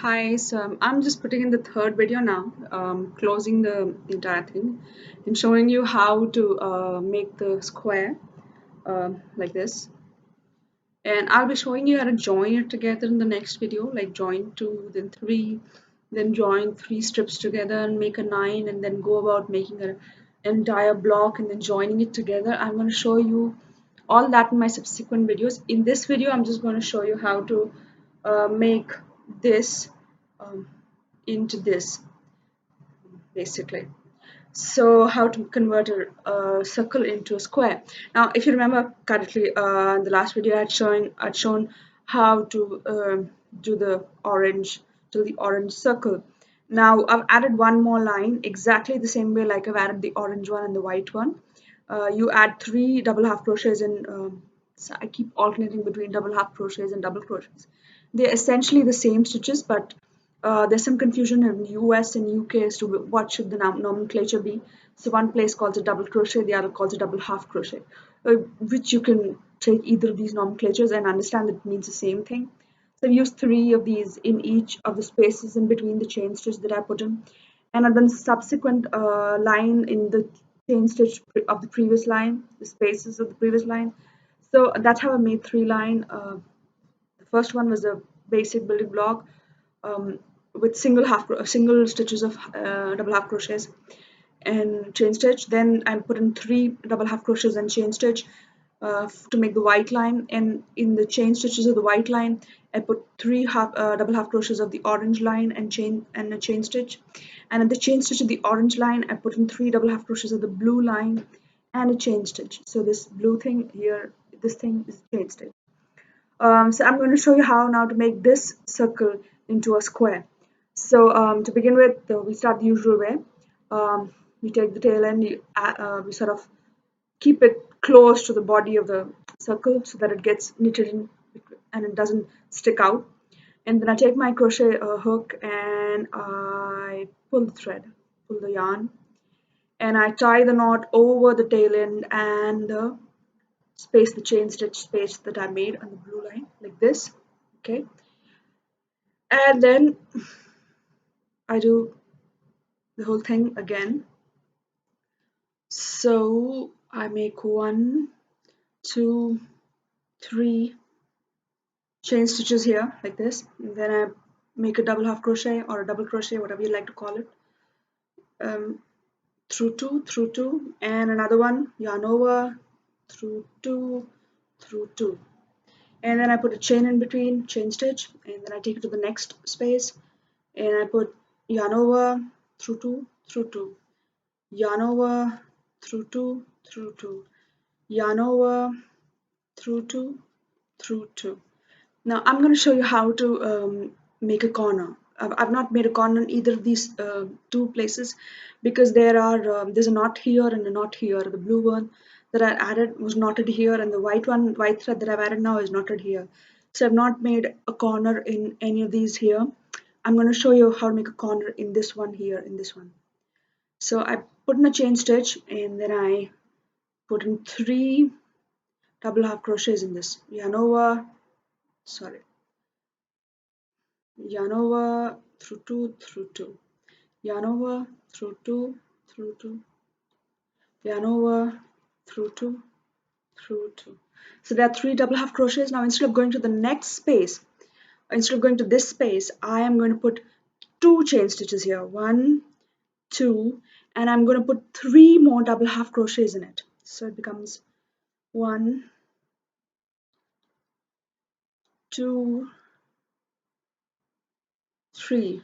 Hi, so I'm just putting in the third video now, closing the entire thing and showing you how to make the square like this. And I'll be showing you how to join it together in the next video, like join two, then three, then join three strips together and make a nine, and then go about making an entire block and then joining it together. I'm going to show you all that in my subsequent videos. In this video, I'm just going to show you how to make this um, into this basically. So how to convert a circle into a square. Now if you remember correctly, in the last video I'd shown how to do the orange to the orange circle. Now I've added one more line exactly the same way like I've added the orange one and the white one. You add three double half crochets and so I keep alternating between double half crochets and double crochets. They're essentially the same stitches, but there's some confusion in US and UK as to what should the nomenclature be. So one place calls it double crochet, the other calls it double half crochet, which you can take either of these nomenclatures and understand that it means the same thing. So I've used three of these in each of the spaces in between the chain stitch that I put in, and I've done subsequent line in the chain stitch of the previous line, the spaces of the previous line. So that's how I made three line. The first one was a basic building block um, with single stitches of double half crochets and chain stitch. Then I put in three double half crochets and chain stitch to make the white line. And in the chain stitches of the white line, I put three double half crochets of the orange line and a chain stitch. And at the chain stitch of the orange line, I put in three double half crochets of the blue line and a chain stitch. So this blue thing here, this thing is chain stitch. So I'm going to show you how now to make this circle into a square. So to begin with, we start the usual way. We take the tail end, we sort of keep it close to the body of the circle so that it gets knitted in and it doesn't stick out. And then I take my crochet hook and I pull the thread, pull the yarn, and I tie the knot over the tail end and the space, the chain stitch space that I made on the blue line like this. Okay, and then I do the whole thing again. So I make one, two, three chain stitches here like this, and then I make a double half crochet or a double crochet, whatever you like to call it, um, through two, and another one, yarn over, through two, and then I put a chain in between, chain stitch, and then I take it to the next space and I put yarn over, through two, yarn over, through two, yarn over, through two. Now I'm going to show you how to make a corner. I've not made a corner in either of these two places because there's a knot here and a knot here. The blue one that I added was knotted here, and the white thread that I've added now is knotted here. So I've not made a corner in any of these here. I'm going to show you how to make a corner in this one here, in this one. So I put in a chain stitch and then I put in three double half crochets in this. Yarn over, sorry, yarn over, through two, yarn over, through two, yarn over, through two. So there are three double half crochets. Now instead of going to the next space, instead of going to this space, I am going to put two chain stitches here, one, two, and I'm going to put three more double half crochets in it. So it becomes one, two, three.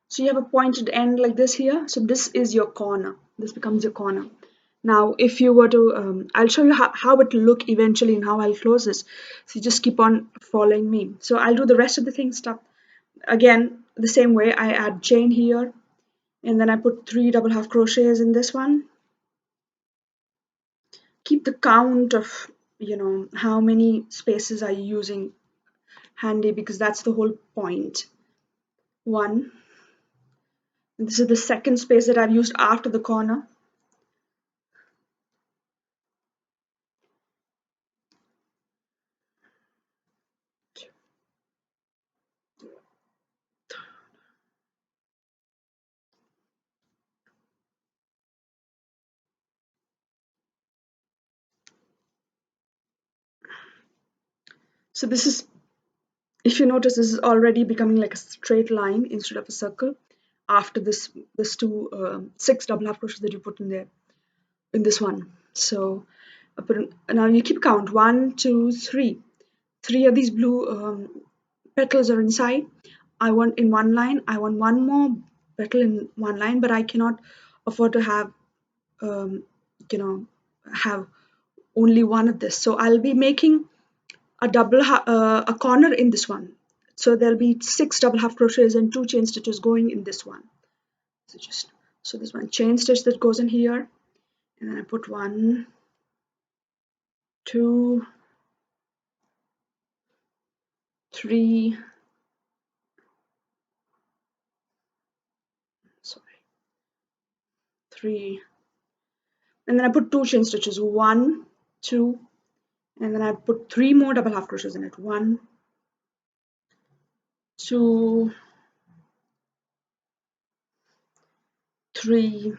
So you have a pointed end like this here. So this is your corner. This becomes your corner. Now, if you were to, I'll show you how it will look eventually and how I'll close this. So you just keep on following me. So I'll do the rest of the thing stuff. Again, the same way, I add chain here. And then I put three double half crochets in this one. Keep the count of, how many spaces are you using handy because that's the whole point. One. This is the second space that I've used after the corner. So this is, if you notice, this is already becoming like a straight line instead of a circle after this two 6 double half crochets that you put in there in this one. So I put in, now you keep count 1 2 3. Three of these blue petals are inside. I want in one line, I want one more petal in one line, but I cannot afford to have um, you know have only one of this. So I'll be making a corner in this one. So there'll be 6 double half crochets and 2 chain stitches going in this one. So just, so there's one chain stitch that goes in here, and then I put 1 2 3, sorry, 3, and then I put 2 chain stitches, 1 2, and then I put 3 more double half crochets in it, 1 2 3.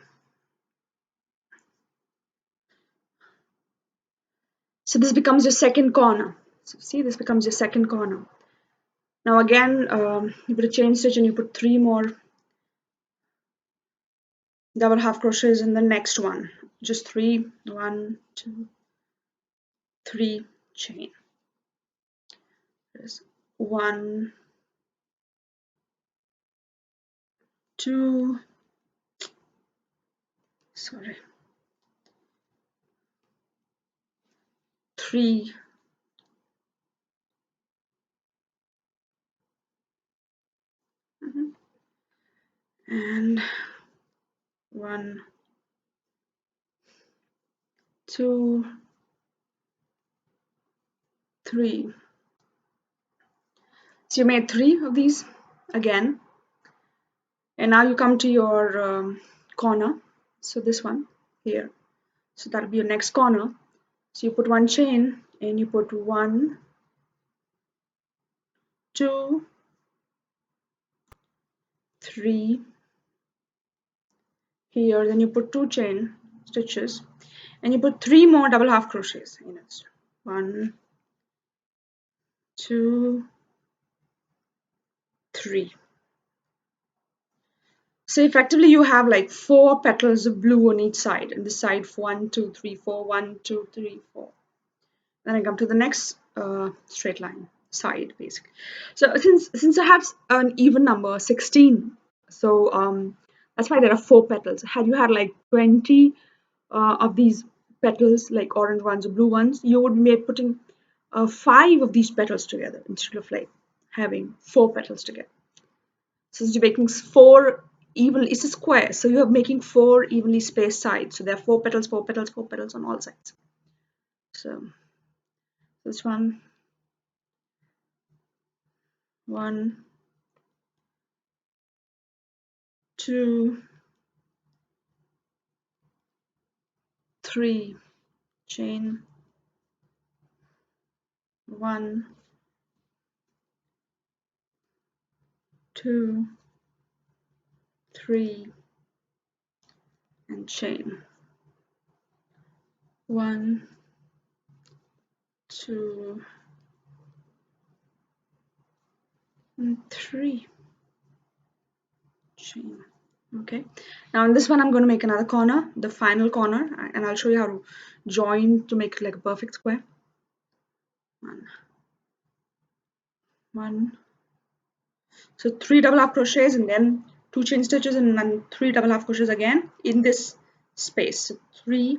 So this becomes your second corner. So see, this becomes your second corner. Now again, you put a chain stitch and you put 3 more double half crochets in the next one. Just 3, 1 2 3, chain. There's 1 2, sorry, 3, and 1 2 3. So you made 3 of these again, and now you come to your corner. So this one here. So that'll be your next corner. So you put 1 chain and you put 1 2 3 here. Then you put 2 chain stitches and you put 3 more double half crochets in it. 1 2 3. So effectively you have like 4 petals of blue on each side, and this side 1 2 3 4, 1 2 3 4. Then I come to the next straight line side basically. So since I have an even number 16, so that's why there are 4 petals. Had you had like 20 of these petals, like orange ones or blue ones, you would be putting 5 of these petals together instead of like having 4 petals together. Since you're making 4 evenly, it's a square, so you're making 4 evenly spaced sides. So there are 4 petals, 4 petals, 4 petals on all sides. So this one, 1 2 3, chain, 1 2 3, and chain, 1 2 and 3, chain. Okay, now in this one I'm going to make another corner, the final corner, and I'll show you how to join to make it like a perfect square. 1 So 3 double half crochets and then 2 chain stitches and then 3 double half crochets again in this space. So 3,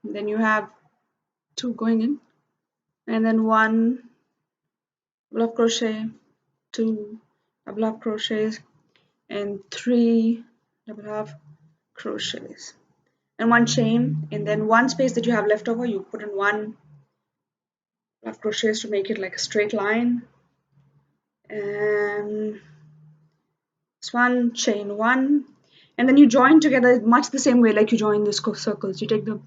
then you have 2 going in, and then 1 double half crochet, 2 double half crochets, and 3 double half crochets, and 1 chain, and then 1 space that you have left over, you put in 1 half crochets to make it like a straight line, and this 1 chain, 1, and then you join together much the same way like you join the circles. You take the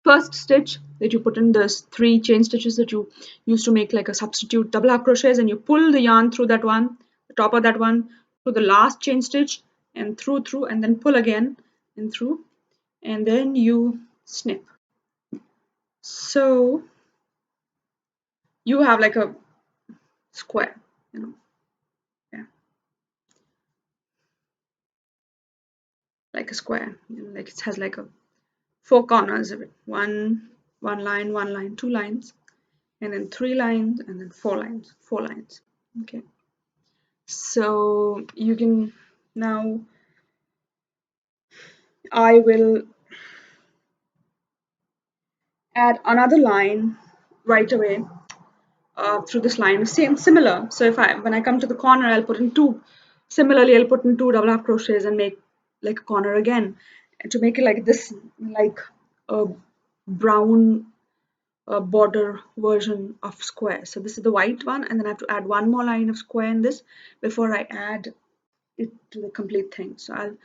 first stitch that you put in this 3 chain stitches that you used to make like a substitute double half crochets, and you pull the yarn through that one, the top of that one, to the last chain stitch and through, and then pull again and through, and then you snip. So you have like a square, you know. Yeah, like a square, you know, like it has like a four corners of it. One line, two lines, and then three lines, and then four lines. Okay, so you can now. I will add another line right away through this line, similar. So if I when I come to the corner, I'll put in two. Similarly, I'll put in two double half crochets and make like a corner again, and to make it like this, like a brown border version of square. So this is the white one, and then I have to add one more line of square in this before I add it to the complete thing. So I'll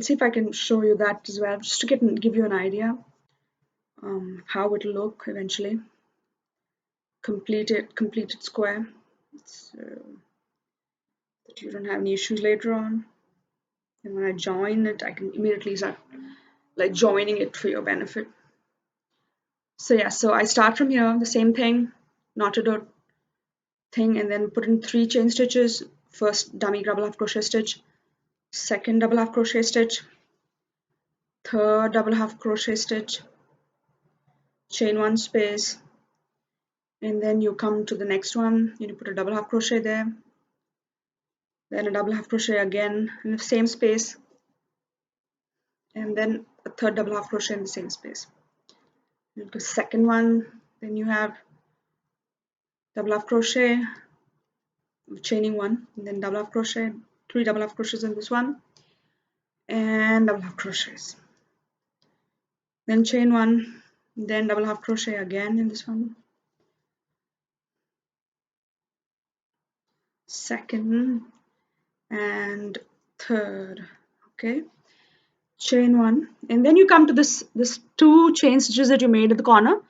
see if I can show you that as well, just to give you an idea how it'll look eventually. Completed square, so that you don't have any issues later on. And when I join it, I can immediately start like joining it for your benefit. So yeah, so I start from here, the same thing, knotted out thing, and then put in 3 chain stitches. First dummy double half crochet stitch, second double half crochet stitch, third double half crochet stitch, chain 1 space, and then you come to the next one, you put a double half crochet there, then a double half crochet again in the same space, and then a third double half crochet in the same space. The second one, then you have double half crochet, chaining 1, and then double half crochet, 3 double half crochets in this one, and double half crochets, then chain 1, then double half crochet again in this one, second and third. Okay, chain 1, and then you come to this 2 chain stitches that you made at the corner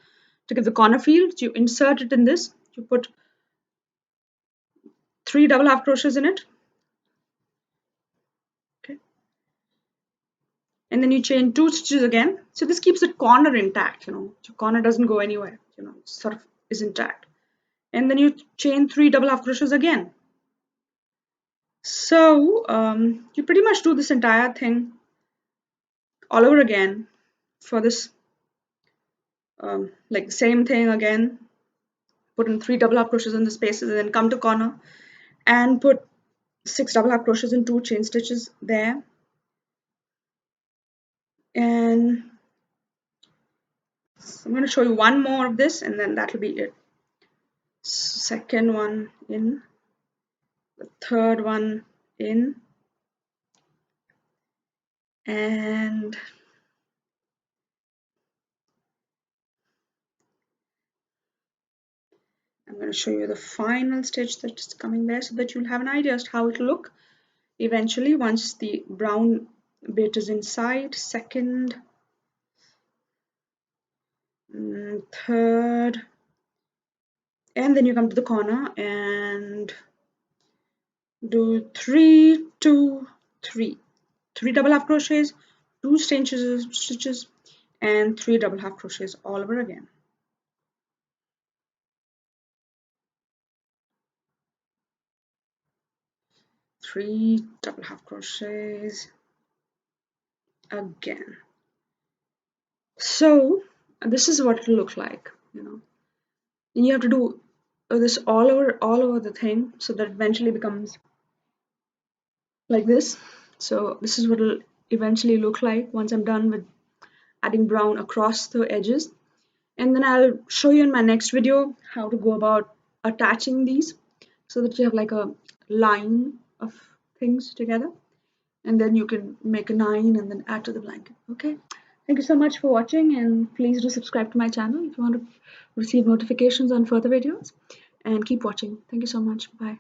to give the corner feel. You insert it in this, you put 3 double half crochets in it. Okay, and then you chain 2 stitches again. So this keeps the corner intact, you know, your corner doesn't go anywhere, you know, it sort of is intact. And then you chain 3 double half crochets again. So you pretty much do this entire thing all over again for this, like the same thing again. Put in 3 double half crochets in the spaces, and then come to corner and put 6 double half crochets and 2 chain stitches there. And so I'm going to show you one more of this, and then that'll be it. Second one in, the third one in, and I'm going to show you the final stitch that's coming there, so that you'll have an idea as to how it'll look eventually once the brown bit is inside. Second, third, and then you come to the corner and do 3 2 3, 3 double half crochets, 2 stitches, and 3 double half crochets all over again. Three double half crochets again. So this is what it'll look like, you know. And you have to do this all over the thing, so that eventually becomes like this. So this is what it'll eventually look like once I'm done with adding brown across the edges. And then I'll show you in my next video how to go about attaching these, so that you have like a line of things together, and then you can make a 9 and then add to the blanket. Okay, thank you so much for watching, and please do subscribe to my channel if you want to receive notifications on further videos, and keep watching. Thank you so much. Bye.